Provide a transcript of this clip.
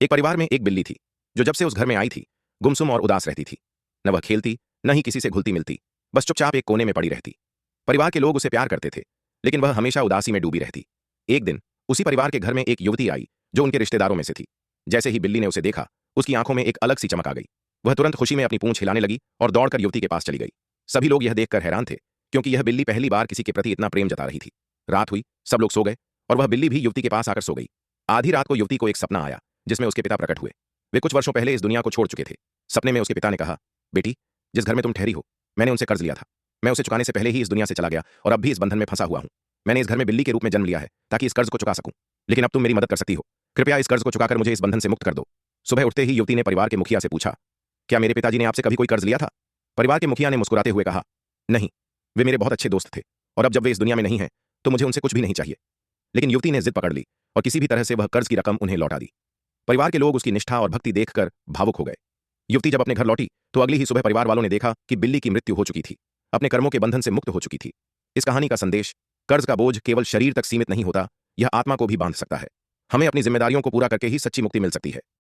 एक परिवार में एक बिल्ली थी जो जब से उस घर में आई थी गुमसुम और उदास रहती थी। न वह खेलती, न ही किसी से घुलती मिलती, बस चुपचाप एक कोने में पड़ी रहती। परिवार के लोग उसे प्यार करते थे, लेकिन वह हमेशा उदासी में डूबी रहती। एक दिन उसी परिवार के घर में एक युवती आई जो उनके रिश्तेदारों में से थी। जैसे ही बिल्ली ने उसे देखा, उसकी आंखों में एक अलग सी चमक आ गई। वह तुरंत खुशी में अपनी पूंछ हिलाने लगी और दौड़कर युवती के पास चली गई। सभी लोग यह देखकर हैरान थे, क्योंकि यह बिल्ली पहली बार किसी के प्रति इतना प्रेम जता रही थी। रात हुई, सब लोग सो गए और वह बिल्ली भी युवती के पास आकर सो गई। आधी रात को युवती को एक सपना आया जिसमें उसके पिता प्रकट हुए। वे कुछ वर्षों पहले इस दुनिया को छोड़ चुके थे। सपने में उसके पिता ने कहा, बेटी, जिस घर में तुम ठहरी हो, मैंने उनसे कर्ज लिया था। मैं उसे चुकाने से पहले ही इस दुनिया से चला गया और अब भी इस बंधन में फंसा हुआ हूं। मैंने इस घर में बिल्ली के रूप में जन्म लिया है ताकि इस कर्ज को चुका सकूं, लेकिन अब तुम मेरी मदद कर सकती हो। कृपया इस कर्ज को चुकाकर मुझे इस बंधन से मुक्त कर दो। सुबह उठते ही युवती ने परिवार के मुखिया से पूछा, क्या मेरे पिताजी ने आपसे कभी कोई कर्ज लिया था? परिवार के मुखिया ने मुस्कुराते हुए कहा, नहीं, वे मेरे बहुत अच्छे दोस्त थे और अब जब वे इस दुनिया में नहीं हैं तो मुझे उनसे कुछ भी नहीं चाहिए। लेकिन युवती ने जिद पकड़ ली और किसी भी तरह से वह कर्ज की रकम उन्हें लौटा दी। परिवार के लोग उसकी निष्ठा और भक्ति देखकर भावुक हो गए। युवती जब अपने घर लौटी तो अगली ही सुबह परिवार वालों ने देखा कि बिल्ली की मृत्यु हो चुकी थी, अपने कर्मों के बंधन से मुक्त हो चुकी थी। इस कहानी का संदेश, कर्ज का बोझ केवल शरीर तक सीमित नहीं होता, यह आत्मा को भी बांध सकता है। हमें अपनी जिम्मेदारियों को पूरा करके ही सच्ची मुक्ति मिल सकती है।